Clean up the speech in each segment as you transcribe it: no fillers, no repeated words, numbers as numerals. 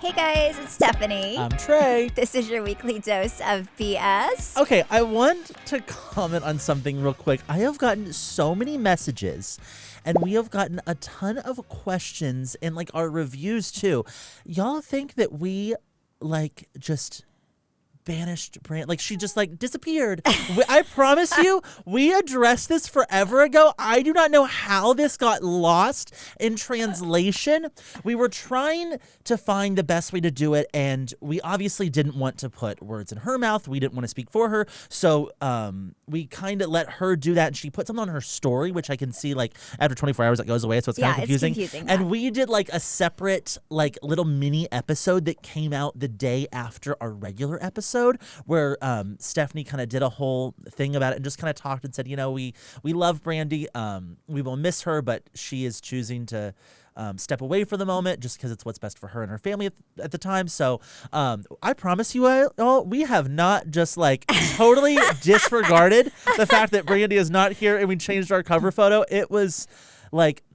Hey guys, it's Stephanie. I'm Trey. This is your weekly dose of BS. Okay, I want to comment on something real quick. I have gotten so many messages, and we have gotten a ton of questions in like our reviews too. Y'all think that we just banished Brand, like she just disappeared. I promise you, we addressed this forever ago. I do not know how this got lost in translation. We were trying to find the best way to do it, and we obviously didn't want to put words in her mouth. We didn't want to speak for her, so we kind of let her do that, and she put something on her story, which I can see after 24 hours it goes away, so it's kind of confusing. It's confusing. And we did a separate little mini episode that came out the day after our regular episode, where Stephanie kind of did a whole thing about it and just kind of talked and said, we love Brandy. We will miss her, but she is choosing to step away for the moment just because it's what's best for her and her family at the time. So I promise you all, we have not just totally disregarded the fact that Brandy is not here and we changed our cover photo. It was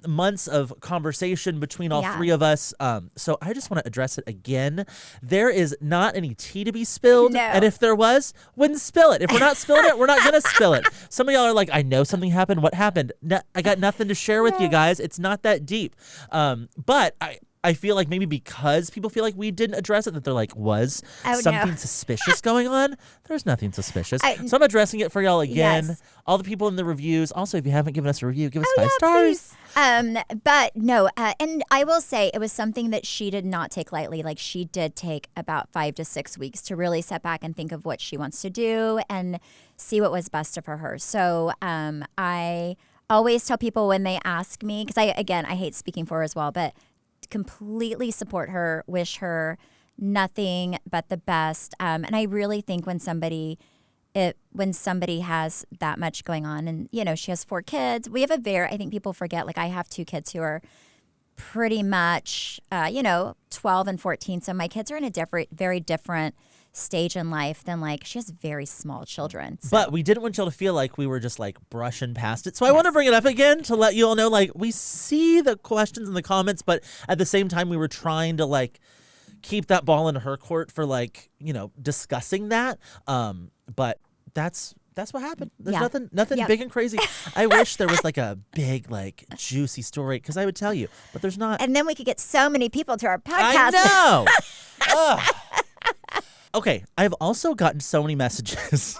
months of conversation between all three of us. So I just want to address it again. There is not any tea to be spilled. No. And if there was, wouldn't spill it. If we're not spilling it, we're not going to spill it. Some of y'all are like, I know something happened. What happened? I got nothing to share with you guys. It's not that deep. But I feel like maybe because people feel like we didn't address it, that they're was something suspicious going on. There's nothing suspicious. So I'm addressing it for y'all again. Yes. All the people in the reviews. Also, if you haven't given us a review, give us 5 stars. stars. But no, and I will say it was something that she did not take lightly. She did take about 5 to 6 weeks to really step back and think of what she wants to do and see what was best for her. So I always tell people when they ask me, because I hate speaking for her as well, but completely support her, wish her nothing but the best. And I really think when somebody has that much going on, and she has 4 kids, we have I think people forget, I have 2 kids who are pretty much 12 and 14. So my kids are in a very different stage in life than she has very small children. So. But we didn't want y'all to feel like we were just brushing past it. So I want to bring it up again to let you all know we see the questions in the comments, but at the same time we were trying to keep that ball in her court for discussing that. But that's what happened. There's nothing big and crazy. I wish there was a big juicy story, because I would tell you, but there's not. And then we could get so many people to our podcast. I know. Okay, I've also gotten so many messages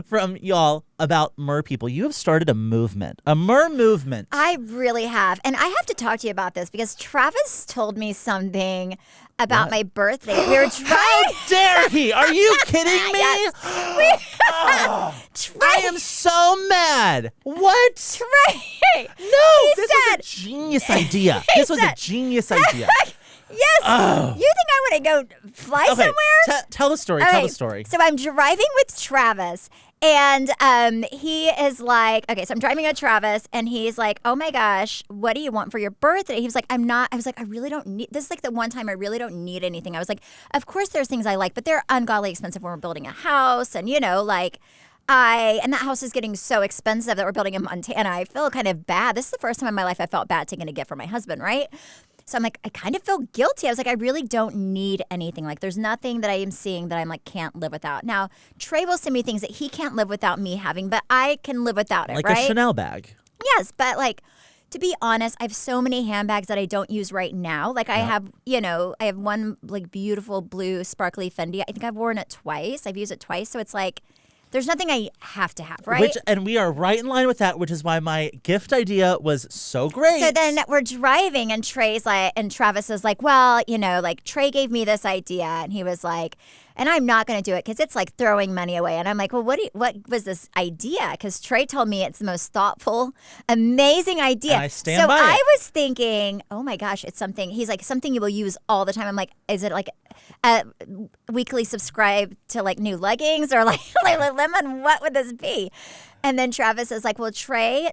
from y'all about Merpeople. You have started a movement, a Mer movement. I really have. And I have to talk to you about this because Travis told me something about my birthday. We were driving. How dare he? Are you kidding me? Yes. I am so mad. What? Trey. No, this was a genius idea. This was a genius idea. Yes. Oh. You think I want to go fly somewhere? Tell the story. All Tell right. the story. So I'm driving with Travis, and he is okay, so I'm driving with Travis, and he's like, oh my gosh, what do you want for your birthday? He was like, I was like, I really don't need, this is the one time I really don't need anything. I was like, of course there's things I like, but they're ungodly expensive when we're building a house, and and that house is getting so expensive that we're building in Montana. I feel kind of bad. This is the first time in my life I felt bad taking a gift for my husband, right? So I'm I kind of feel guilty. I was I really don't need anything. There's nothing that I am seeing that I'm can't live without. Now, Trey will send me things that he can't live without me having, but I can live without it, right? Like a Chanel bag. Yes, but to be honest, I have so many handbags that I don't use right now. I have, I have one beautiful blue sparkly Fendi. I think I've worn it twice. I've used it twice. So it's there's nothing I have to have, right? And we are right in line with that, which is why my gift idea was so great. So then we're driving, and and Travis is well, Trey gave me this idea, and he was and I'm not going to do it because it's throwing money away. And I'm well, what was this idea? Because Trey told me it's the most thoughtful, amazing idea. And I stand by it. So I was thinking, oh my gosh, it's something. He's something you will use all the time. I'm is it weekly subscribe to new leggings or Lululemon? What would this be? And then Travis is well, Trey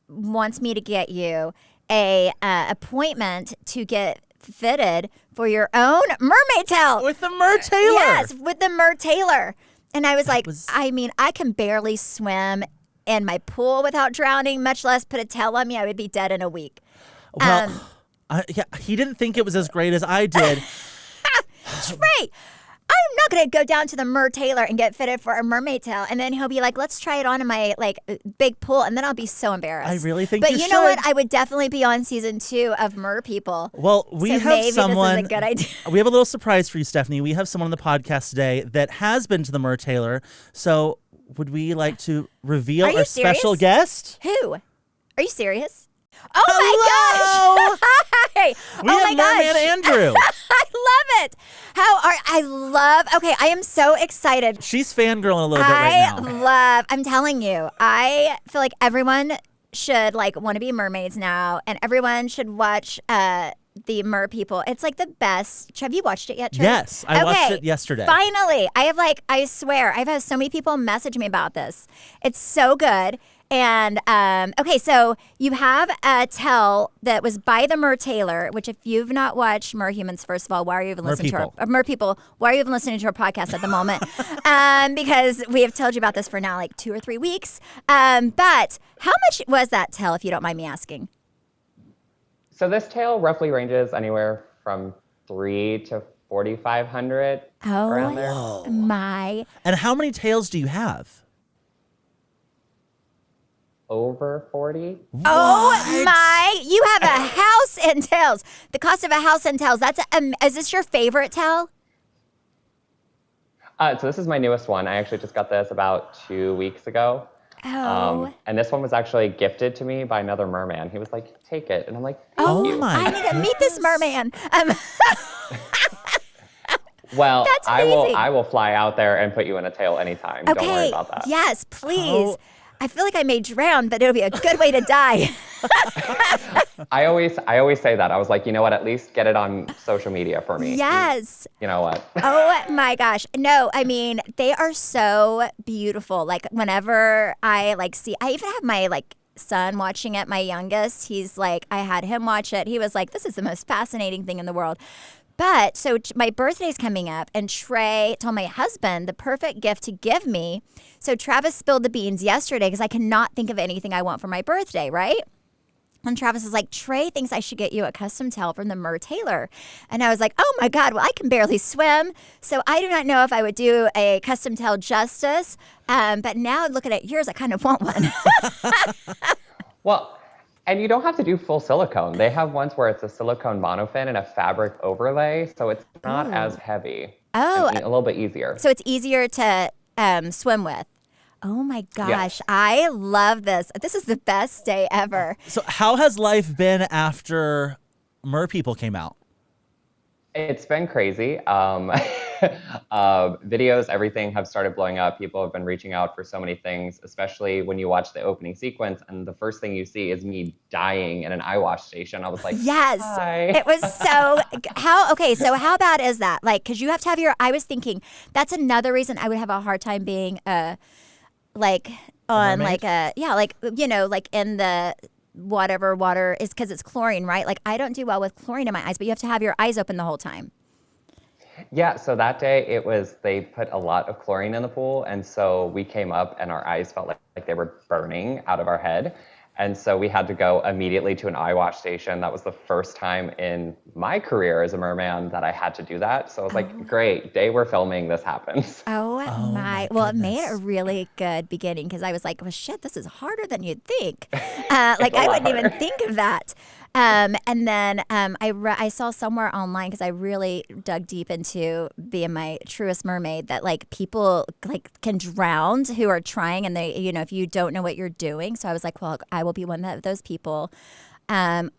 wants me to get you a appointment to get fitted for your own mermaid tail. With the Mer Tailor. Yes, with the Mer Tailor. And I was I can barely swim in my pool without drowning, much less put a tail on me. I would be dead in a week. Well, he didn't think it was as great as I did. Trey, I'm not going to go down to the Mer tailor and get fitted for a mermaid tail. And then he'll be like, let's try it on in my like big pool. And then I'll be so embarrassed. I really think but you know should. what? I would definitely be on season 2 of Merpeople. Well, we so have maybe someone. This is a good idea. We have a little surprise for you, Stephanie. We have someone on the podcast today that has been to the Mer tailor. So would we like to reveal our special guest? Who? Are you serious? Oh my gosh! Hi! We have Merman Andrew. I love it. I am so excited. She's fangirling a little bit right now. I'm telling you, I feel like everyone should like want to be mermaids now, and everyone should watch the Merpeople. It's like the best. Have you watched it yet, Trey? Yes, I watched it yesterday. Finally, I swear, I've had so many people message me about this. It's so good. And okay, so you have a tell that was by the Mer tailor, which if you've not watched Merhumans, first of all, why are you even listening to our Merpeople? Why are you even listening to our podcast at the moment? Because we have told you about this for now like 2 or 3 weeks. But how much was that tell, if you don't mind me asking? So this tail roughly ranges anywhere from $300 to $4,500 around there. Oh my! And how many tails do you have? Over 40. Oh my! You have a house and tails. The cost of a house and tails. Is this your favorite tell? So this is my newest one. I actually just got this about 2 weeks ago. Oh. And this one was actually gifted to me by another merman. He was like, take it. And I'm like, thank you. My I need to meet this merman. Well, That's I will fly out there and put you in a tail anytime. Okay. Don't worry about that. Yes, please. I feel like I may drown, but it'll be a good way to die. I always say that. I was like, you know what? At least get it on social media for me. Yes. You know what? Oh my gosh. No, I mean, they are so beautiful. Like whenever I I even have my son watching it, my youngest. He's like, I had him watch it. He was like, this is the most fascinating thing in the world. But so my birthday's coming up, and Trey told my husband the perfect gift to give me. So Travis spilled the beans yesterday because I cannot think of anything I want for my birthday, right? And Travis is like, Trey thinks I should get you a custom towel from the Mer tailor. And I was like, oh my God, well, I can barely swim. So I do not know if I would do a custom towel justice. But now looking at yours, I kind of want one. Well, and you don't have to do full silicone. They have ones where it's a silicone monofin and a fabric overlay, so it's not as heavy. Oh. And a little bit easier. So it's easier to swim with. Oh my gosh, Yes. I love this. This is the best day ever. So how has life been after Merpeople came out? It's been crazy. Videos, everything have started blowing up. People have been reaching out for so many things, especially when you watch the opening sequence and the first thing you see is me dying in an eye wash station. I was like, Yes, hi. it was so, so how bad is that? Like, because you have to have I was thinking that's another reason I would have a hard time being in the whatever water is because it's chlorine, right? Like I don't do well with chlorine in my eyes, but you have to have your eyes open the whole time. Yeah, so that day they put a lot of chlorine in the pool, and so we came up and our eyes felt like they were burning out of our head. And so we had to go immediately to an eye wash station. That was the first time in my career as a merman that I had to do that. So I was like, great, day we're filming, this happens. Oh my. Well, it made it a really good beginning because I was like, well, shit, this is harder than you'd think. I wouldn't even think of that. And then I saw somewhere online because I really dug deep into being my truest mermaid that people can drown who are trying and they, if you don't know what you're doing. So I was like, well, I will be one of those people on,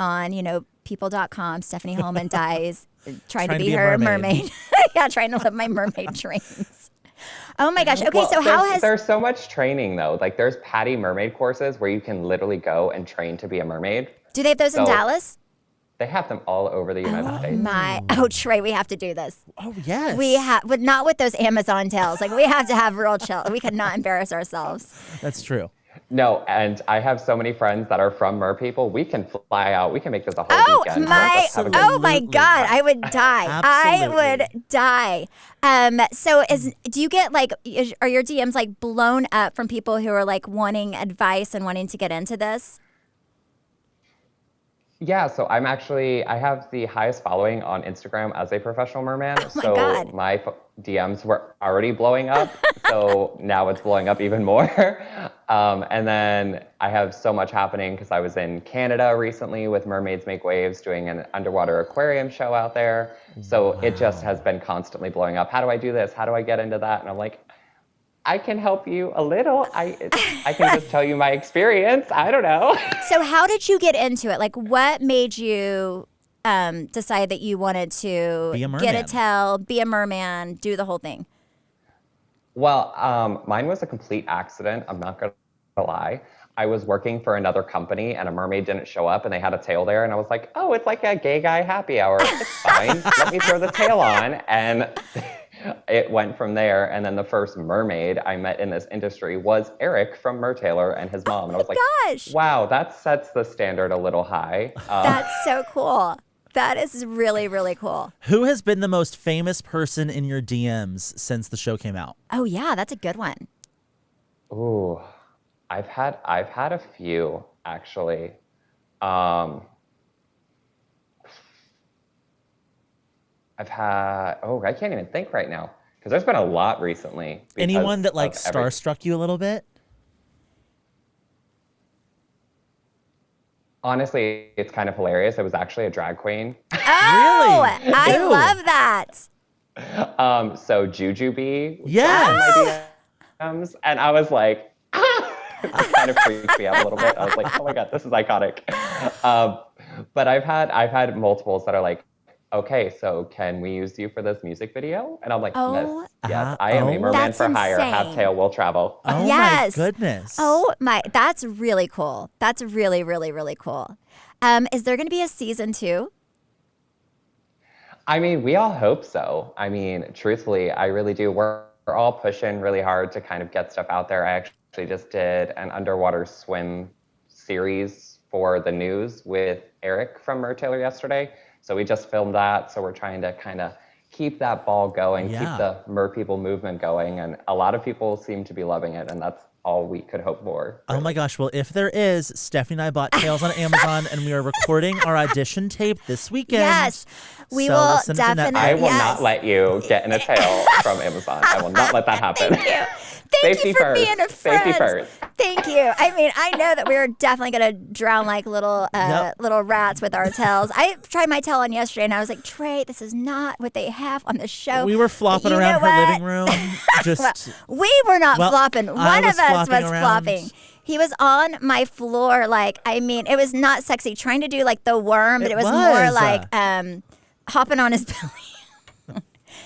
people.com. Stephanie Holman dies trying to be her mermaid. Yeah, trying to live my mermaid dreams. Oh my gosh. Okay, well, so there's so much training though. Like there's Patty mermaid courses where you can literally go and train to be a mermaid. Do they have those in Dallas? They have them all over the United States. Oh, Trey, we have to do this. Oh, yes. We have, but not with those Amazon tails. We have to have real chill. We cannot embarrass ourselves. That's true. No, and I have so many friends that are from Merpeople. We can fly out. We can make this a whole weekend. Oh my God, I would die. Absolutely. I would die. So do you get are your DMs blown up from people who are wanting advice and wanting to get into this? Yeah, so I have the highest following on Instagram as a professional merman. Oh my So God. my DMs were already blowing up. So now it's blowing up even more. And then I have so much happening because I was in Canada recently with Mermaids Make Waves doing an underwater aquarium show out there. So it just has been constantly blowing up. How do I do this? How do I get into that? And I'm like, I can help you a little. I can just tell you my experience. I don't know. So how did you get into it? Like, what made you decide that you wanted to Be a get a merman. tail, be a merman, do the whole thing? Well, mine was a complete accident. I'm not going to lie. I was working for another company and a mermaid didn't show up and they had a tail there. And I was like, oh, it's like a gay guy happy hour. It's fine. Let me throw the tail on. And it went from there. And then the first mermaid I met in this industry was Eric from Mertailor and his mom. And I was like, Gosh, wow, that sets the standard a little high. that's so cool. That is really, really cool. Who has been the most famous person in your DMs since the show came out? Oh yeah, that's a good one. Ooh, I've had a few actually. I can't even think right now because there's been a lot recently. Anyone that like because of every- starstruck you a little bit? Honestly, it's kind of hilarious. It was actually a drag queen. Oh, Really? I Ew. love that. So Jujubee Yes. in my DMs, and I was like, it kind of freaked me out a little bit. I was like, oh my God, this is iconic. But I've had multiples that are like, okay, so can we use you for this music video? And I'm like, Oh. yes, I am a merman That's for hire. Have insane. tail, will travel. Oh Yes. my goodness. Oh my, that's really cool. That's really, really, really cool. Is there going to be a season 2? I mean, we all hope so. I mean, truthfully, I really do. We're all pushing really hard to kind of get stuff out there. I actually just did an underwater swim series for the news with Eric from Mertailor yesterday. So we just filmed that. So we're trying to kind of keep that ball going, Yeah. keep the Merpeople movement going. And a lot of people seem to be loving it. And that's all we could hope for. Oh my gosh. Well, if there is, Stephanie and I bought tails on Amazon and we are recording our audition tape this weekend. Yes, we So will listen to Netflix. definitely. I will yes. not let you get in a tail from Amazon. I will not let that happen. Thank you. Thank Safety you for first. being a friend. Safety first. Thank you. I mean, I know that we're definitely going to drown like little Yep. little rats with our tails. I tried my tail on yesterday and I was like, Trey, this is not what they have on the show. We were flopping You around know her what? living room. Just We were not Well, flopping. I One was of us flopping was around. flopping. He was on my floor, like, I mean, it was not sexy. Trying to do like the worm, but It it was more was. like hopping on his belly.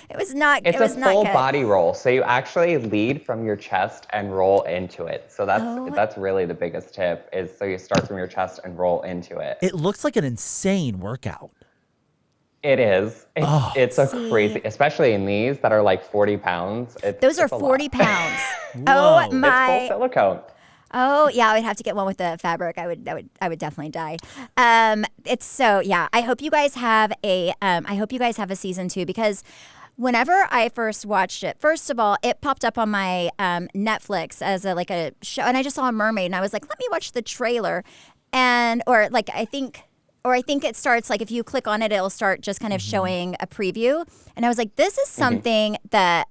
It was not. It's it was a not full good. body roll. So you actually lead from your chest and roll into it. So Oh. that's really the biggest tip is so you start from your chest and roll into it. it looks like an insane workout. It is. It's a See. crazy, especially in these that are like 40 pounds. Those are it's a 40 lot. pounds. Whoa. Oh It's full my. silicone. Oh yeah, I would have to get one with the fabric. I would definitely die. It's so yeah. I hope you guys have a season 2 because whenever I first watched it, first of all, it popped up on my Netflix as a show, and I just saw a mermaid, and I was like, let me watch the trailer, or I think it starts like if you click on it, it'll start just kind of showing a preview, and I was like, this is something that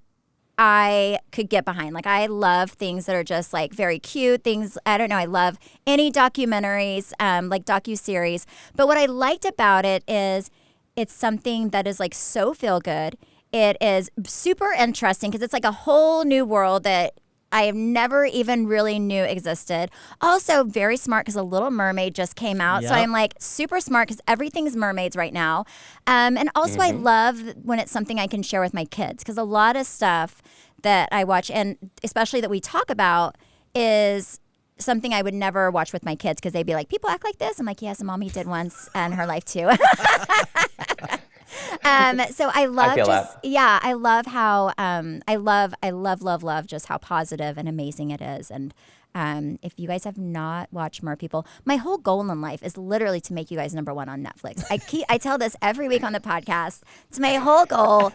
I could get behind. Like I love things that are just like very cute things. I don't know. I love any documentaries, like docuseries. But what I liked about it is it's something that is like so feel good. It is super interesting because it's like a whole new world that I have never even really knew existed. Also very smart because A Little Mermaid just came out. So Yep. I'm like super smart because everything's mermaids right now. And also I love when it's something I can share with my kids because a lot of stuff that I watch and especially that we talk about is something I would never watch with my kids because they'd be like, people act like this. I'm like, yes, Mommy did once in her life too. So I love feel just that. yeah, I love how I love just how positive and amazing it is. And if you guys have not watched Merpeople, my whole goal in life is literally to make you guys number 1 on Netflix. I tell this every week on the podcast. It's my whole goal.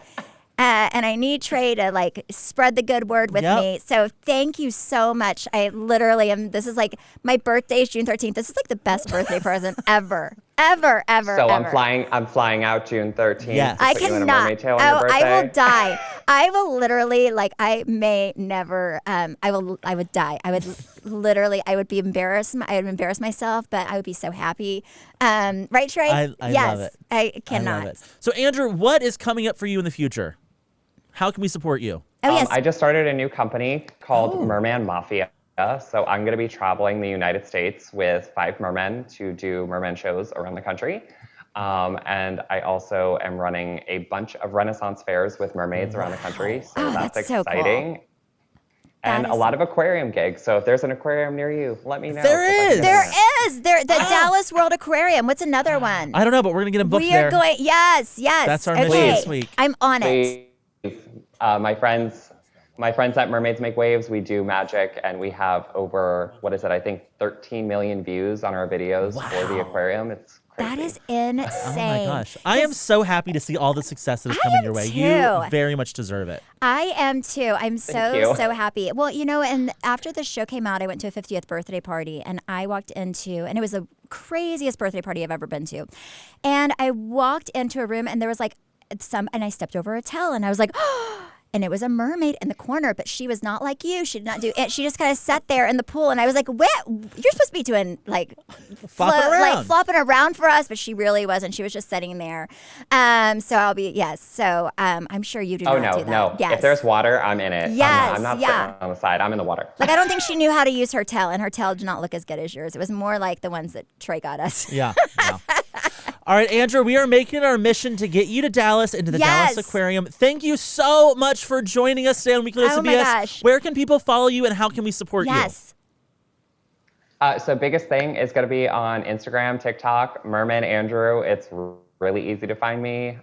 And I need Trey to like spread the good word with Yep. me. So thank you so much. I literally am. This is like my birthday is June 13th. This is like the best birthday present ever. ever, ever, So ever. I'm flying out June 13th Yes. to I put you in a cannot. mermaid tail on your birthday. I will die. I will literally, like, I may never, I would die. I would literally, I would be embarrassed. I would embarrass myself, but I would be so happy. Right, Trey? I yes. love it. I I cannot. love it. So, Andrew, what is coming up for you in the future? How can we support you? Oh, yes. I just started a new company called Merman Mafia. So I'm going to be traveling the United States with 5 mermen to do merman shows around the country. And I also am running a bunch of Renaissance fairs with mermaids around the country. So Oh, that's that's so cool. exciting. And That a is lot of aquarium gigs. So if there's an aquarium near you, let me know. There 'cause I can is. get There in there. is. There, the Dallas World Aquarium. What's another one? I don't know, but we're going to get them booked We there. are going, yes. That's our mission Okay. this week. I'm on it. Please. My friends at Mermaids Make Waves, we do magic, and we have over, I think 13 million views on our videos for the aquarium. It's crazy. That is insane. Oh my gosh. I am so happy to see all the success that is coming your way. too. You very much deserve it. I am too. I'm so you. happy. Well, and after the show came out, I went to a 50th birthday party, and I walked into, and it was the craziest birthday party I've ever been to. And I walked into a room, and there was like and I stepped over a towel, and I was like, oh. And it was a mermaid in the corner, but she was not like you. She did not do it. She just kind of sat there in the pool, and I was like, "What? You're supposed to be doing like flopping around for us," but she really wasn't. She was just sitting there. So I'll be So I'm sure you do not do that. No. Yes. If there's water, I'm in it. Yes, I'm not yeah. sitting on the side. I'm in the water. Like, I don't think she knew how to use her tail, and her tail did not look as good as yours. It was more like the ones that Trey got us. Yeah. All right, Andrew, we are making our mission to get you to Dallas, into the Dallas Aquarium. Thank you so much for joining us today on Weekly Dose Oh of my BS. gosh. Where can people follow you, and how can we support you? Yes. So biggest thing is going to be on Instagram, TikTok, Merman Andrew. It's really easy to find me.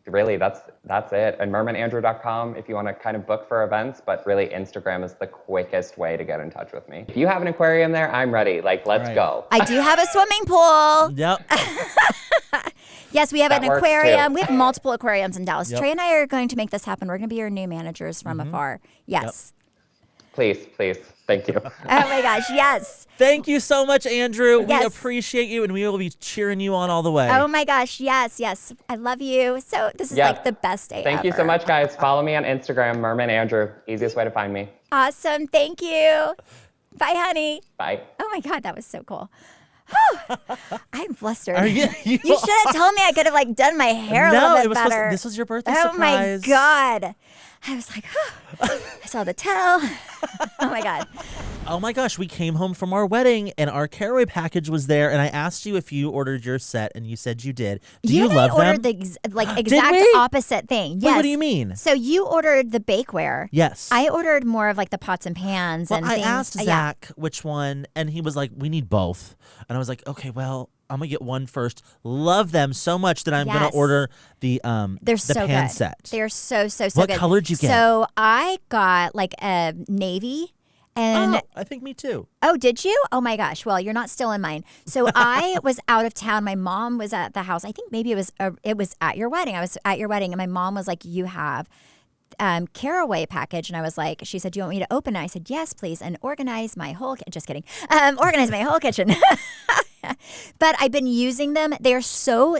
Really, that's it. And mermanandrew.com if you want to kind of book for events, but really Instagram is the quickest way to get in touch with me. If you have an aquarium there, I'm ready. Like, let's go. I do have a swimming pool. Yep. Yes, we have an works, aquarium. too. We have multiple aquariums in Dallas. Yep. Trey and I are going to make this happen. We're going to be your new managers from afar. Yes. Please. Thank you. Oh my gosh, yes. Thank you so much, Andrew. Yes. We appreciate you, and we will be cheering you on all the way. Oh my gosh, yes. I love you. So this is Yeah. like the best day Thank you so ever. much, guys. Follow me on Instagram, Merman Andrew. Easiest way to find me. Awesome. Thank you. Bye, honey. Bye. Oh my God, that was so cool. I'm flustered. Are you You should have told me I could have like done my hair a No, little it bit was better. this was your birthday Oh surprise. my God. I was like, I saw the towel. Oh my God. Oh my gosh, we came home from our wedding, and our caraway package was there, and I asked you if you ordered your set, and you said you did. Do you and love I ordered them? the exact we? opposite thing. Wait, Yes. what do you mean? So you ordered the bakeware. Yes. I ordered more of like the pots and pans Well, and I things. asked Yeah. Zach which one, and he was like, we need both. And I was like, okay, well, I'm going to get one first. Love them so much that I'm going Yes. to order the They're the so pan good. set. They're so What good. color did you get? So I got like a navy. And Oh, I think me too. oh, did you? Oh my gosh. Well, you're not still in mine. So I was out of town. My mom was at the house. I think maybe it was at your wedding. I was at your wedding, and my mom was like, "You have caraway package," and I was like, she said, "Do you want me to open it?" I said, "Yes, please," and organize my whole. Just kidding. Organize my whole kitchen. But I've been using them. They're so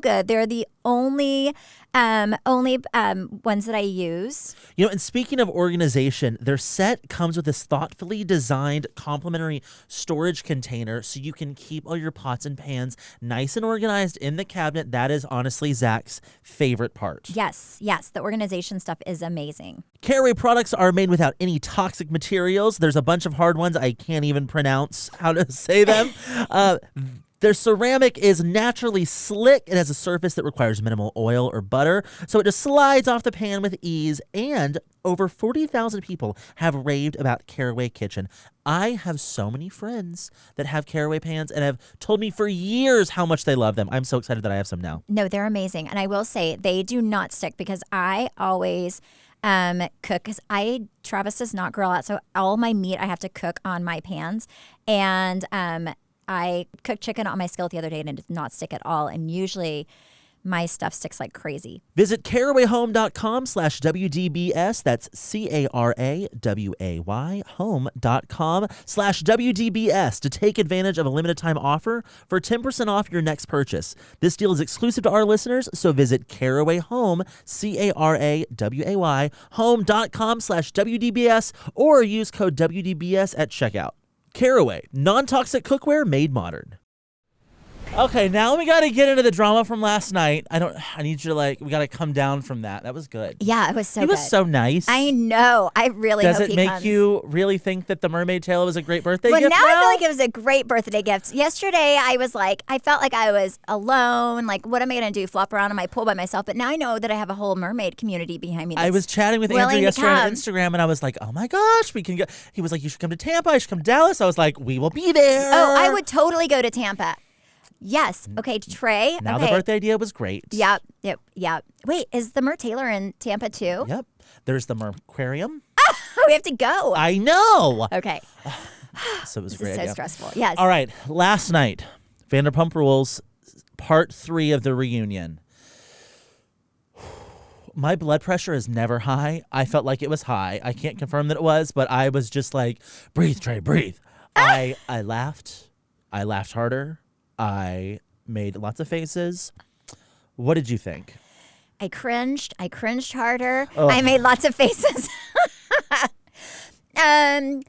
good. They're the only ones that I use. You know, and speaking of organization, their set comes with this thoughtfully designed complimentary storage container so you can keep all your pots and pans nice and organized in the cabinet. That is honestly Zach's favorite part. Yes. The organization stuff is amazing. Caraway products are made without any toxic materials. There's a bunch of hard ones. I can't even pronounce how to say them. Their ceramic is naturally slick. It has a surface that requires minimal oil or butter, so it just slides off the pan with ease. And over 40,000 people have raved about Caraway Kitchen. I have so many friends that have Caraway pans and have told me for years how much they love them. I'm so excited that I have some now. No, they're amazing. And I will say they do not stick because I always cook because Travis does not grill out. So all my meat I have to cook on my pans. And I cooked chicken on my skillet the other day and it did not stick at all. And usually my stuff sticks like crazy. Visit carawayhome.com/WDBS. That's CARAWAY home.com/WDBS to take advantage of a limited time offer for 10% off your next purchase. This deal is exclusive to our listeners, so visit Caraway Home, CARAWAY home.com/WDBS or use code WDBS at checkout. Caraway, non-toxic cookware made modern. Okay, now we got to get into the drama from last night. I need you to we got to come down from that. That was good. Yeah, it was so He good. was so nice. I know. I really Does hope it make comes. you really think that the mermaid tail was a great birthday Well, gift now I feel like it was a great birthday gift. Yesterday, I felt like I was alone. Like, what am I going to do? Flop around in my pool by myself? But now I know that I have a whole mermaid community behind me. I was chatting with Andrew yesterday on Instagram, and I was like, oh my gosh, we can go. He was like, you should come to Tampa. I should come to Dallas. I was like, we will be there. Oh, I would totally go to Tampa. Yes. Okay, Trey. Now okay. the birthday idea was great. Yep. Wait, is the Mer Taylor in Tampa too? Yep. There's the Merquarium. We have to go. I know. Okay. So it was This great. is so idea. stressful. Yes. All right. Last night, Vanderpump Rules, part 3 of the reunion. My blood pressure is never high. I felt like it was high. I can't confirm that it was, but I was just like, breathe, Trey, breathe. I laughed. I laughed harder. I made lots of faces. What did you think? I cringed harder. Oh. I made lots of faces. I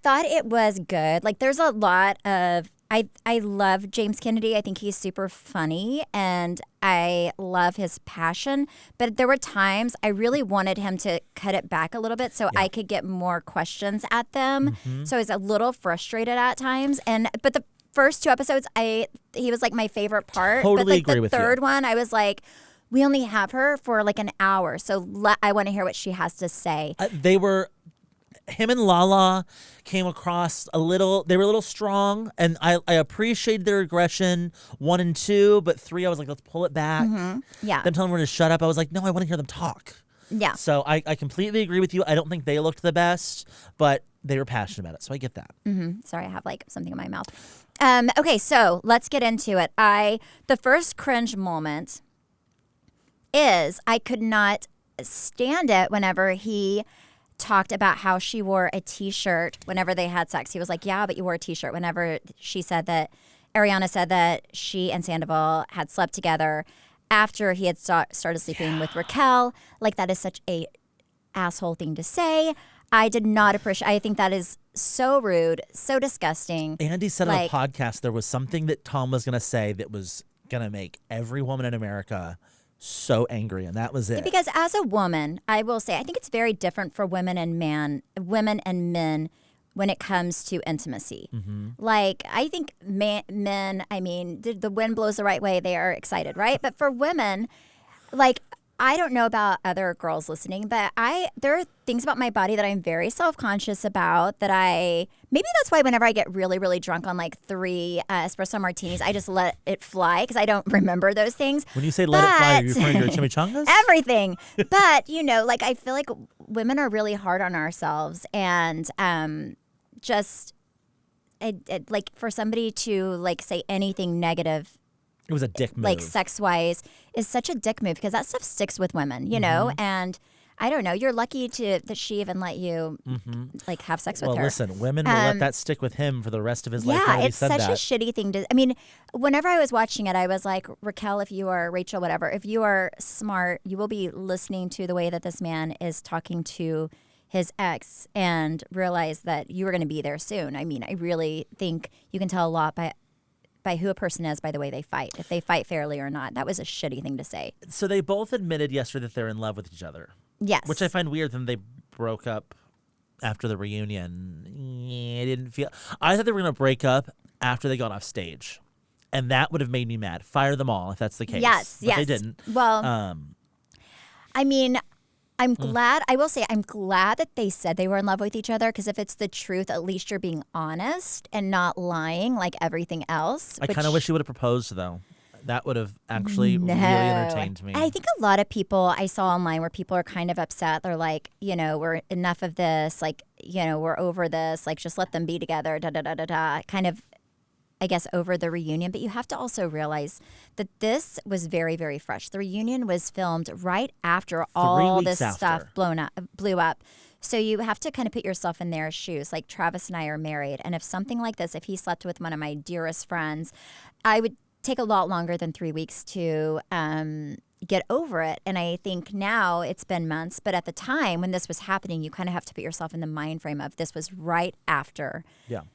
thought it was good. Like, there's a lot of I love James Kennedy. I think he's super funny and I love his passion. But there were times I really wanted him to cut it back a little bit so I could get more questions at them. Mm-hmm. So I was a little frustrated at times. But the first 2 episodes, he was like my favorite part. Totally but agree with the you. third one, I was like, we only have her for like an hour, so I want to hear what she has to say. Him and Lala came across they were a little strong, and I appreciated their aggression 1 and 2, but 3 I was like, let's pull it back. Yeah. Them telling her to shut up, I was like, no, I want to hear them talk. Yeah. So I completely agree with you. I don't think they looked the best, but they were passionate about it, so I get that. Sorry, I have like something in my mouth. Okay, so let's get into it. The first cringe moment is I could not stand it whenever he talked about how she wore a t-shirt whenever they had sex. He was like, yeah, but you wore a t-shirt. Whenever Ariana said that she and Sandoval had slept together after he had started sleeping with Raquel. Like, that is such a asshole thing to say. I did not appreciate. I think that is so rude, so disgusting. Andy said on a podcast there was something that Tom was going to say that was going to make every woman in America so angry, and that was it. Because as a woman, I will say, I think it's very different for women and men when it comes to intimacy. Like, I think men, I mean, the wind blows the right way, they are excited, right? But for women, like, I don't know about other girls listening, but there are things about my body that I'm very self-conscious about maybe that's why whenever I get really, really drunk on like 3 espresso martinis, I just let it fly because I don't remember those things. When you say let it fly, are you referring to your chimichangas? Everything. But, like, I feel like women are really hard on ourselves, and like, for somebody to like say anything negative, It was a dick move. like sex-wise, is such a dick move because that stuff sticks with women, you know? And I don't know. You're lucky that she even let you like have sex with her. Well, listen, women will let that stick with him for the rest of his life. Yeah, He it's said such that. a shitty thing to. I mean, whenever I was watching it, I was like, Raquel, Rachel, whatever, if you are smart, you will be listening to the way that this man is talking to his ex and realize that you are going to be there soon. I mean, I really think you can tell a lot by who a person is by the way they fight, if they fight fairly or not. That was a shitty thing to say. So they both admitted yesterday that they're in love with each other. Yes. Which I find weird. Then they broke up after the reunion. I thought they were going to break up after they got off stage. And that would have made me mad. Fire them all if that's the case. Yes, but yes. they didn't. Well, I mean, I'm glad, I will say, I'm glad that they said they were in love with each other, because if it's the truth, at least you're being honest and not lying like everything else. I kind of wish you would have proposed, though. That would have actually really entertained me. I think a lot of people I saw online where people are kind of upset. They're like, we're enough of this. Like, we're over this. Like, just let them be together. Da da da da da. Kind of I guess, over the reunion. But you have to also realize that this was very, very fresh. The reunion was filmed right after all weeks this after. stuff blew up. So you have to kind of put yourself in their shoes. Like Travis and I are married. And if something like this, if he slept with one of my dearest friends, I would take a lot longer than 3 weeks to get over it. And I think now it's been months, but at the time when this was happening, you kind of have to put yourself in the mind frame of this was right after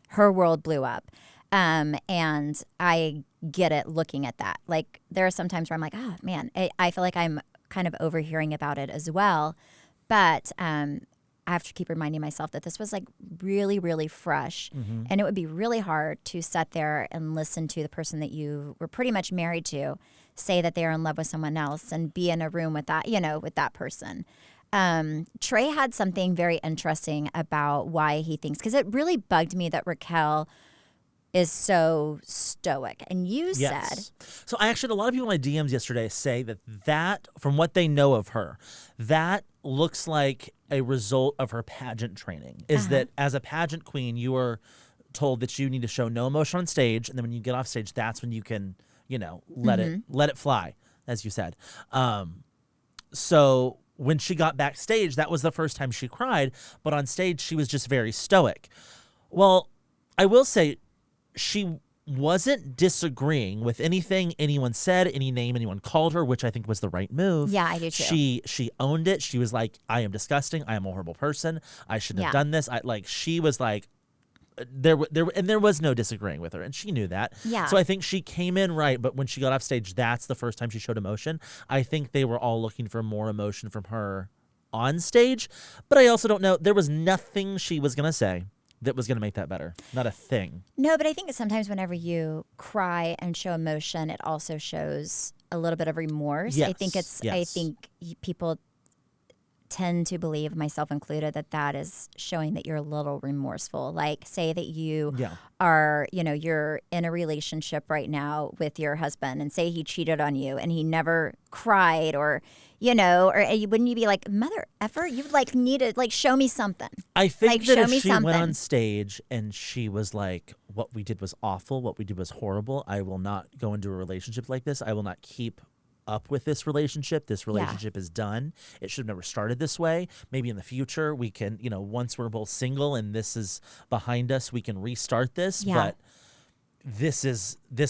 her world blew up. And I get it looking at that. Like there are some times where I'm like, oh man, I feel like I'm kind of overhearing about it as well. But I have to keep reminding myself that this was like really, really fresh. And it would be really hard to sit there and listen to the person that you were pretty much married to say that they're in love with someone else and be in a room with that, with that person. Trey had something very interesting about why he thinks, because it really bugged me that Raquel is so stoic. And you said. So I actually had a lot of people in my DMs yesterday say that from what they know of her, that looks like a result of her pageant training. Is that as a pageant queen, you are told that you need to show no emotion on stage, and then when you get off stage, that's when you can, let it fly, as you said. So when she got backstage, that was the first time she cried, but on stage she was just very stoic. Well, I will say she wasn't disagreeing with anything anyone said, any name anyone called her, which I think was the right move. Yeah, I do too. She owned it. She was like, I am disgusting. I am a horrible person. I shouldn't have done this. She was like, there was no disagreeing with her, and she knew that. Yeah. So I think she came in right, but when she got off stage, that's the first time she showed emotion. I think they were all looking for more emotion from her on stage, but I also don't know. There was nothing she was going to say that was going to make that better. Not a thing. No, but I think sometimes whenever you cry and show emotion, it also shows a little bit of remorse. Yes. I think people tend to believe, myself included, that is showing that you're a little remorseful. Like, say that you are, you're in a relationship right now with your husband, and say he cheated on you and he never cried, or wouldn't you be like, mother effer, you need to show me something. I think that if she something. went on stage and she was like, what we did was awful, what we did was horrible, I will not go into a relationship like this. I will not keep up with this relationship. This relationship is done. It should have never started this way. Maybe in the future we can, once we're both single and this is behind us, we can restart this. Yeah. But this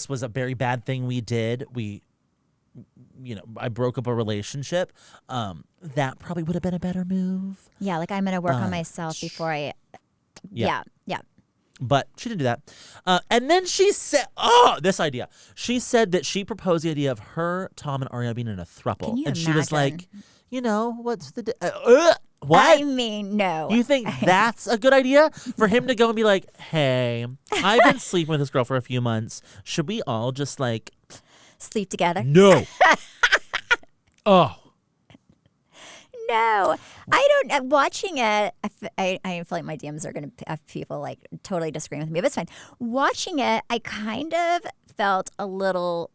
was a very bad thing we did. I broke up a relationship. That probably would have been a better move. Yeah, like I'm going to work on myself before I. Yeah. But she didn't do that. And then she said, this idea. She said that she proposed the idea of her, Tom, and Ariana being in a thruple. Can you and imagine? she was like, what's the... what? I mean, no. You think that's a good idea? For him to go and be like, hey, I've been sleeping with this girl for a few months. Should we all just sleep together? No. Oh. No, I don't. Watching it, I feel like my DMs are going to have people totally disagreeing with me, but it's fine. Watching it, I kind of felt a little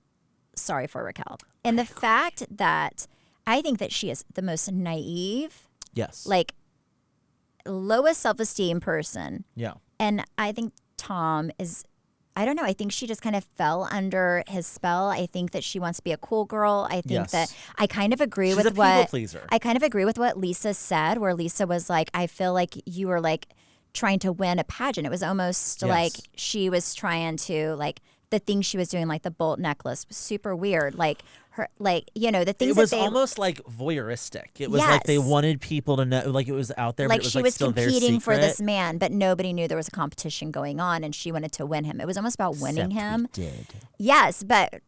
sorry for Raquel. And the fact that I think that she is the most naive, lowest self-esteem person. Yeah. And I think Tom is, I don't know. I think she just kind of fell under his spell. I think that she wants to be a cool girl. I think that I kind of agree She's with a people pleaser. I kind of agree with what Lisa said, where Lisa was like, I feel like you were trying to win a pageant. It was almost like she was trying to the things she was doing, like the bolt necklace, was super weird. The things it was that they, almost voyeuristic. It was like they wanted people to know, it was out there, but it was she was still their competing for secret. this man, but nobody knew there was a competition going on, and she wanted to win him. It was almost about winning him. We did. Yes, but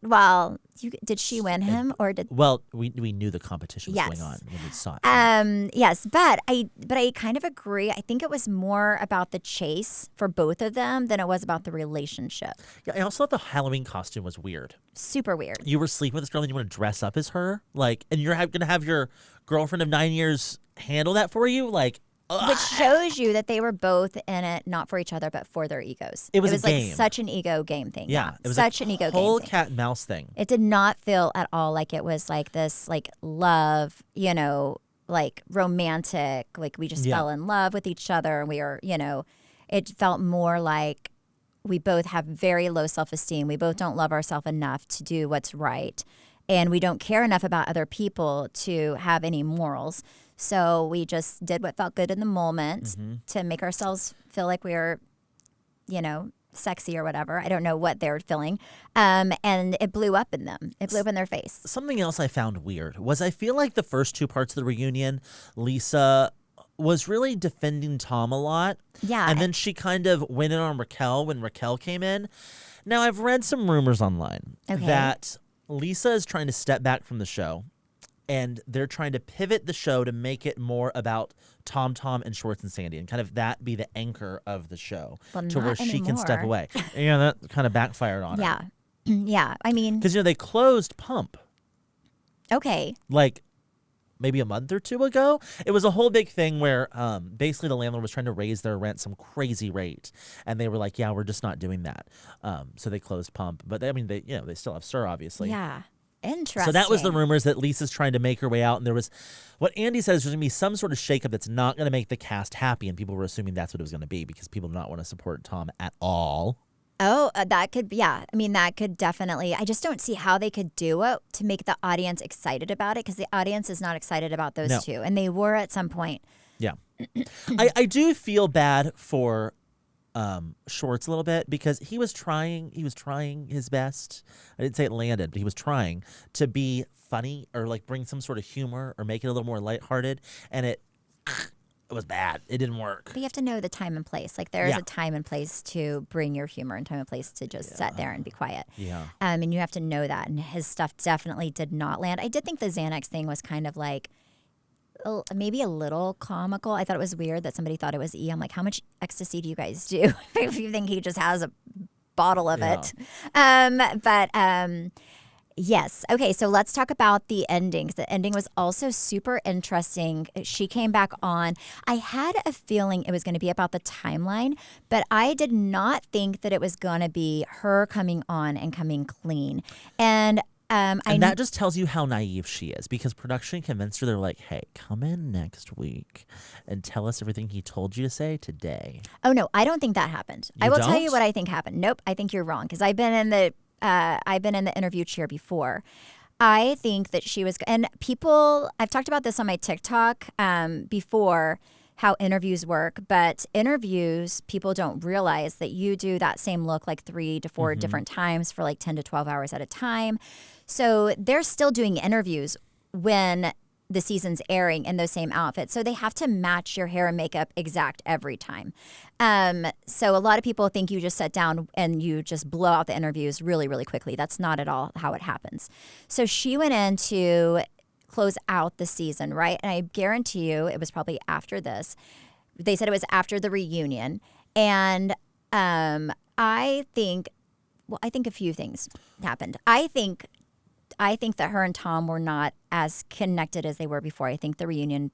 did she win him, or did? Well, we knew the competition was going on when we saw it. Yes, but I kind of agree. I think it was more about the chase for both of them than it was about the relationship. Yeah, I also thought the Halloween costume was weird. Super weird. You were sleeping with this girl and you want to dress up as her, and you're going to have your girlfriend of 9 years handle that for you, Which shows you that they were both in it, not for each other, but for their egos. It was a game. Such an ego game thing. Yeah, it was such an ego game whole thing. cat and mouse thing. It did not feel at all like it was this love, romantic, we just fell in love with each other, and we are, it felt more like we both have very low self-esteem. We both don't love ourselves enough to do what's right. And we don't care enough about other people to have any morals. So we just did what felt good in the moment to make ourselves feel like we were, sexy or whatever. I don't know what they were feeling. And it blew up in them. It blew up in their face. Something else I found weird was I feel like the first two parts of the reunion, Lisa was really defending Tom a lot. Yeah. And then she kind of went in on Raquel when Raquel came in. Now, I've read some rumors online that Lisa is trying to step back from the show. And they're trying to pivot the show to make it more about Tom and Schwartz and Sandy and kind of that be the anchor of the show to where she can step away. That kind of backfired on her. Yeah. I mean. Because, they closed Pump. Okay. Like maybe a month or two ago. It was a whole big thing where basically the landlord was trying to raise their rent some crazy rate. And they were like, yeah, we're just not doing that. So they closed Pump. But they still have Sir, obviously. Yeah. Interesting. So that was the rumors that Lisa's trying to make her way out. And there was what Andy says there's going to be some sort of shakeup that's not going to make the cast happy. And people were assuming that's what it was going to be because people do not want to support Tom at all. Oh, that could, I mean, that could definitely, I just don't see how they could do it to make the audience excited about it because the audience is not excited about those two. And they were at some point. Yeah. I do feel bad for Schwartz a little bit because he was trying his best. I didn't say it landed, but he was trying to be funny or like bring some sort of humor or make it a little more lighthearted, and it was bad. It didn't work. But you have to know the time and place. Like there is a time and place to bring your humor and time and place to just sit there and be quiet. Yeah. And you have to know that. And his stuff definitely did not land. I did think the Xanax thing was kind of like maybe a little comical. I thought it was weird that somebody thought it was E. I'm like, how much ecstasy do you guys do if you think he just has a bottle of it? Yes. Okay, so let's talk about the endings. The ending was also super interesting. She came back on. I had a feeling it was going to be about the timeline, but I did not think that it was going to be her coming on and coming clean. And that just tells you how naive she is because production convinced her. They're like, hey, come in next week and tell us everything he told you to say today. Oh, no, I don't think that happened. I will tell you what I think happened. Nope, I think you're wrong because I've been in the interview chair before. I think that she was, and I've talked about this on my TikTok before, how interviews work, but interviews, people don't realize that you do that same look like 3 to 4 different times for like 10 to 12 hours at a time. So they're still doing interviews when the season's airing in those same outfits. So they have to match your hair and makeup exact every time. So a lot of people think you just sit down and you just blow out the interviews really, really quickly. That's not at all how it happens. So she went in to close out the season, right? And I guarantee you it was probably after this. They said it was after the reunion. And I think a few things happened. I think that her and Tom were not as connected as they were before. I think the reunion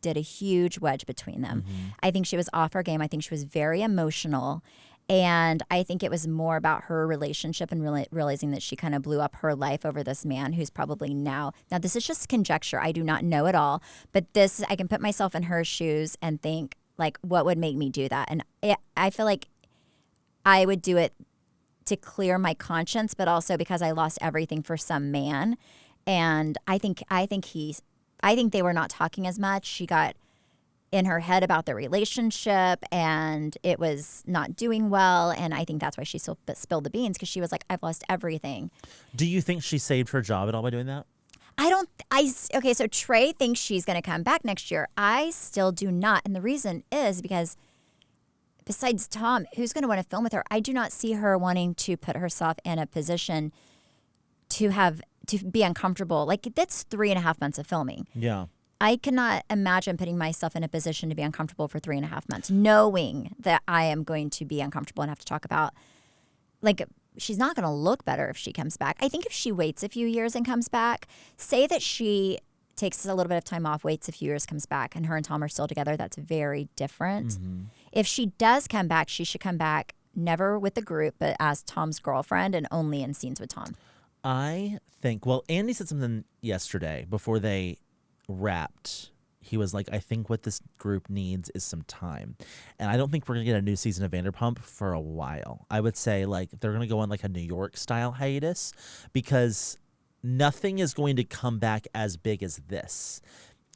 did a huge wedge between them. I think she was off her game. I think she was very emotional. And I think it was more about her relationship and realizing that she kind of blew up her life over this man who's probably now this is just conjecture. I do not know at all. But I can put myself in her shoes and think, like, what would make me do that? And I feel like I would do it to clear my conscience, but also because I lost everything for some man. And I think they were not talking as much. She got in her head about the relationship and it was not doing well. And I think that's why she spilled the beans because she was like, I've lost everything. Do you think she saved her job at all by doing that? Okay, so Trey thinks she's going to come back next year. I still do not. And the reason is because besides Tom, who's going to want to film with her? I do not see her wanting to put herself in a position to be uncomfortable. Like, that's 3.5 months of filming. Yeah. I cannot imagine putting myself in a position to be uncomfortable for 3.5 months, knowing that I am going to be uncomfortable and have to talk about, like, she's not going to look better if she comes back. I think if she waits a few years and comes back, say that she takes a little bit of time off, waits a few years, comes back, and her and Tom are still together, that's very different. If she does come back, she should come back never with the group, but as Tom's girlfriend and only in scenes with Tom. I think, Andy said something yesterday before they wrapped, he was like, I think what this group needs is some time. And I don't think we're going to get a new season of Vanderpump for a while. I would say like they're going to go on like a New York style hiatus because nothing is going to come back as big as this.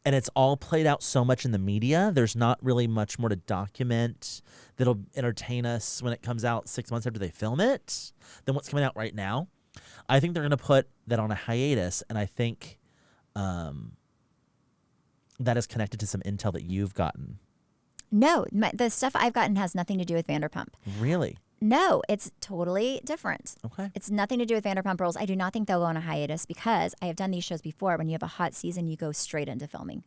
And it's all played out so much in the media. There's not really much more to document that'll entertain us when it comes out 6 months after they film it than what's coming out right now. I think they're going to put that on a hiatus, and I think that is connected to some intel that you've gotten. No, the stuff I've gotten has nothing to do with Vanderpump. Really? No, it's totally different. Okay. It's nothing to do with Vanderpump Rules. I do not think they'll go on a hiatus because I have done these shows before. When you have a hot season, you go straight into filming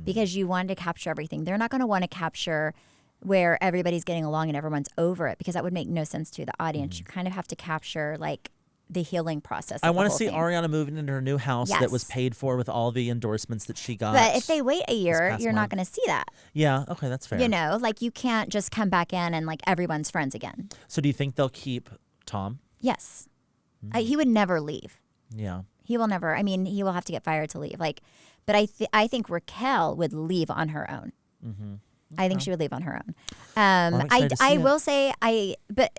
because you want to capture everything. They're not going to want to capture where everybody's getting along and everyone's over it because that would make no sense to the audience. You kind of have to capture like the healing process. I want to see Ariana moving into her new house that was paid for with all the endorsements that she got. But if they wait a year, you're not going to see that. Yeah, okay, that's fair. You know, like you can't just come back in and like everyone's friends again. So do you think they'll keep Tom? Yes. He would never leave. Yeah. He will never. I mean, he will have to get fired to leave. Like, but I think Raquel would leave on her own. Mm-hmm. I think she would leave on her own. I will say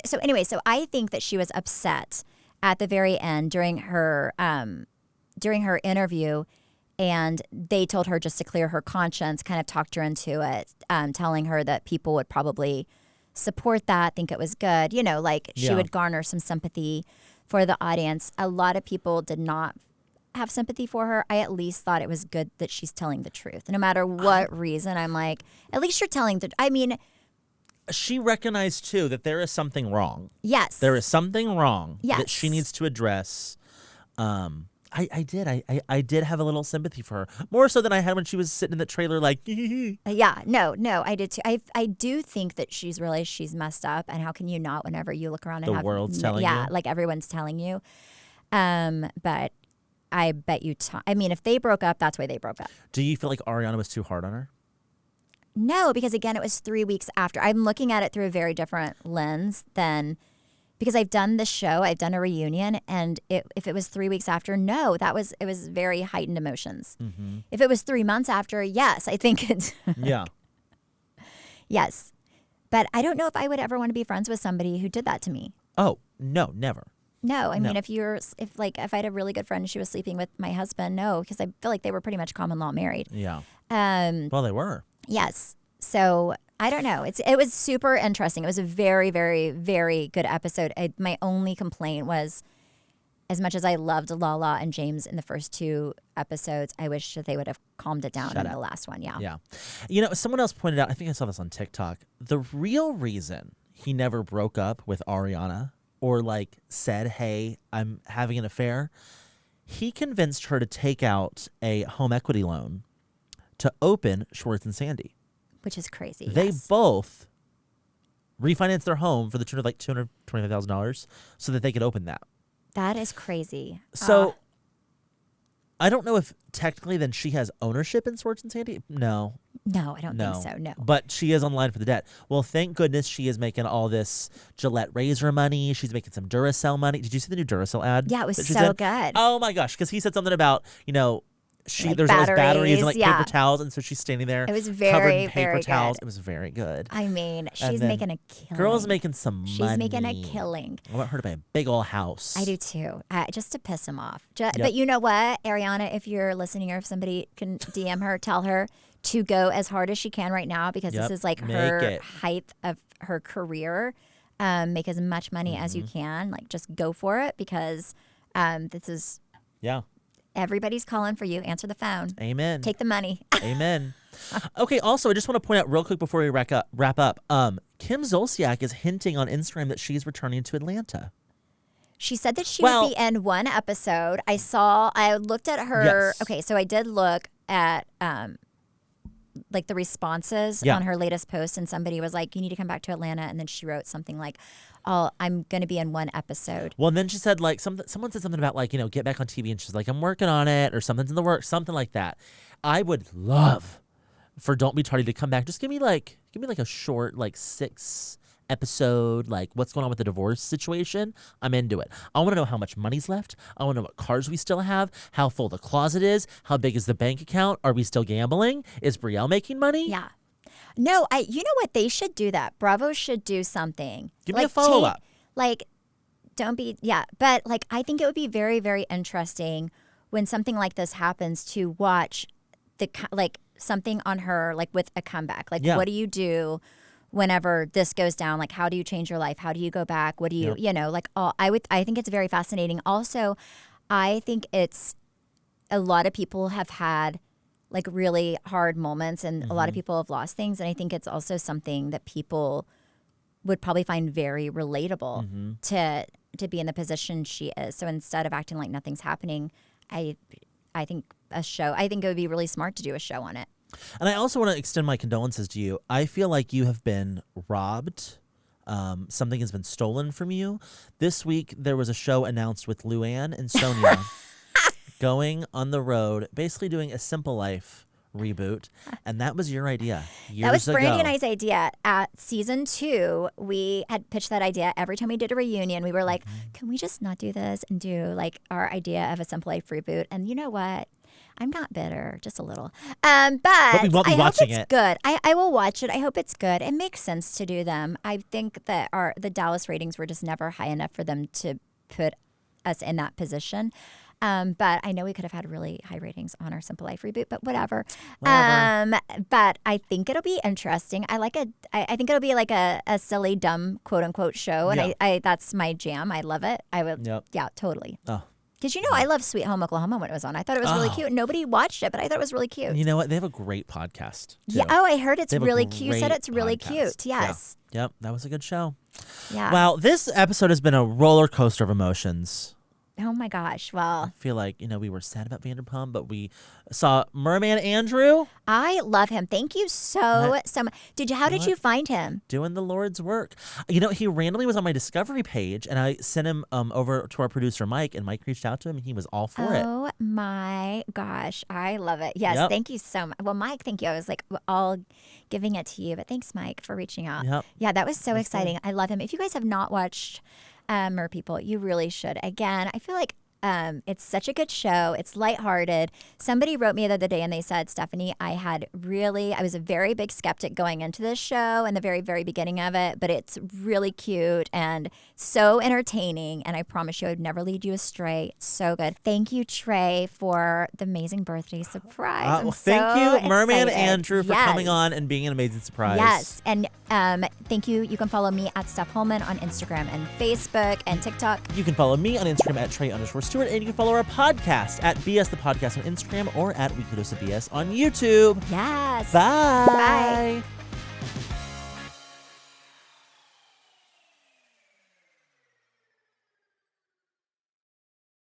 so I think that she was upset at the very end during her interview, and they told her just to clear her conscience, kind of talked her into it, telling her that people would probably support that, think it was good, you know, like she would garner some sympathy for the audience. A lot of people did not have sympathy for her. I at least thought it was good that she's telling the truth. No matter what reason, I'm like, at least you're telling I mean, she recognized too that there is something wrong. Yes. There is something wrong that she Yes. needs to address. I did have a little sympathy for her. More so than I had when she was sitting in the trailer like Yeah, no, I did too. I do think that she's realized she's messed up, and how can you not whenever you look around and The world's telling you? Yeah, like everyone's telling you. But I bet you I mean, if they broke up, that's why they broke up. Do you feel like Ariana was too hard on her? No, because again, it was 3 weeks after. I'm looking at it through a very different lens than because I've done the show, I've done a reunion, and if it was 3 weeks after, no, it was very heightened emotions. Mm-hmm. If it was 3 months after, yes, I think it's Yeah. yes, but I don't know if I would ever want to be friends with somebody who did that to me. Oh, no, never. No, I mean, if I had a really good friend and she was sleeping with my husband, no, because I feel like they were pretty much common law married. Yeah. Well, they were. Yes. So I don't know. It was super interesting. It was a very, very, very good episode. My only complaint was, as much as I loved Lala and James in the first 2 episodes, I wish that they would have calmed it down in the last one. Yeah. Yeah. You know, someone else pointed out, I think I saw this on TikTok, the real reason he never broke up with Ariana or like said, hey, I'm having an affair, he convinced her to take out a home equity loan to open Schwartz and Sandy. Which is crazy. They yes. both refinanced their home for the tune of like $225,000 so that they could open that. That is crazy. So I don't know if technically then she has ownership in Schwartz and Sandy. No, I don't think so. No. But she is on line for the debt. Well, thank goodness she is making all this Gillette razor money. She's making some Duracell money. Did you see the new Duracell ad? Yeah, it was so good. Oh my gosh, because he said something about, Like there's always batteries and like yeah. paper towels, and so she's standing there. It was covered very, in paper very towels. good. It was very good. I mean, she's then making a killing. Girl's making some money. She's making a killing. I want her to buy a big old house. I do too, just to piss him off. But you know what, Ariana, if you're listening or if somebody can DM her, tell her to go as hard as she can right now because this is like her height of her career. Make as much money as you can. Like just go for it because this is everybody's calling for you. Answer the phone. Amen. Take the money. Amen. Okay, also, I just want to point out real quick before we wrap up, Kim Zolciak is hinting on Instagram that she's returning to Atlanta. She said that she would be in one episode. I looked at her. Yes. Okay, so I did look at like the responses on her latest post, and somebody was like, you need to come back to Atlanta. And then she wrote something like, I'm going to be in one episode. Well, and then she said like someone said something about like, get back on TV, and she's like, I'm working on it, or something's in the works, something like that. I would love for Don't Be Tardy to come back. Just give me like a short like 6 episode, like what's going on with the divorce situation, I'm into it. I want to know how much money's left. I want to know what cars we still have, how full the closet is, how big is the bank account, are we still gambling? Is Brielle making money? Yeah. No, you know what? They should do that. Bravo should do something. Give me a follow-up. But like, I think it would be very, very interesting when something like this happens to watch something on her, like with a comeback. Like, what do you do whenever this goes down? Like, how do you change your life? How do you go back? What do you, I think it's very fascinating. Also, I think it's a lot of people have had like really hard moments and a lot of people have lost things. And I think it's also something that people would probably find very relatable to be in the position she is. So instead of acting like nothing's happening, I think it would be really smart to do a show on it. And I also want to extend my condolences to you. I feel like you have been robbed. Something has been stolen from you. This week, there was a show announced with Luann and Sonia going on the road, basically doing a Simple Life reboot. And that was your idea years ago. That was Brandy and I's idea. At season 2, we had pitched that idea. Every time we did a reunion, we were like, can we just not do this and do like our idea of a Simple Life reboot? And you know what? I'm not bitter, just a little. But we won't be watching it. it. Good. I will watch it. I hope it's good. It makes sense to do them. I think that the Dallas ratings were just never high enough for them to put us in that position. But I know we could have had really high ratings on our Simple Life reboot, but whatever. But I think it'll be interesting. I think it'll be like a silly, dumb, quote unquote show. And I that's my jam. I love it. I would, yeah, totally. Oh. Because I love Sweet Home Oklahoma when it was on. I thought it was really cute. Nobody watched it, but I thought it was really cute. And you know what? They have a great podcast, too. Yeah. Oh, I heard it's really cute. You said it's really cute. Yes. Yeah. Yep. That was a good show. Yeah. Wow. This episode has been a roller coaster of emotions. Oh my gosh. Well, I feel like, we were sad about Vanderpump, but we saw Merman Andrew. I love him. Thank you so much. How did you find him? Doing the Lord's work. He randomly was on my Discovery page, and I sent him over to our producer, Mike, and Mike reached out to him, and he was all for it. Oh my gosh. I love it. Yes. Yep. Thank you so much. Well, Mike, thank you. I was like all giving it to you, but thanks, Mike, for reaching out. Yep. Yeah, that was so exciting. I love him. If you guys have not watched Merpeople, you really should. Again, I feel like it's such a good show. It's lighthearted. Somebody wrote me the other day and they said, Stephanie, I was a very big skeptic going into this show in the very, very beginning of it, but it's really cute and so entertaining. And I promise you, I would never lead you astray. It's so good. Thank you, Trey, for the amazing birthday surprise. Thank you, Merman Andrew, for coming on and being an amazing surprise. Yes. And thank you. You can follow me at Steph Holman on Instagram and Facebook and TikTok. You can follow me on Instagram at Trey_Stewart, and you can follow our podcast at BS the Podcast on Instagram or at Weekly Dose of BS on YouTube. Yes. Bye. Bye.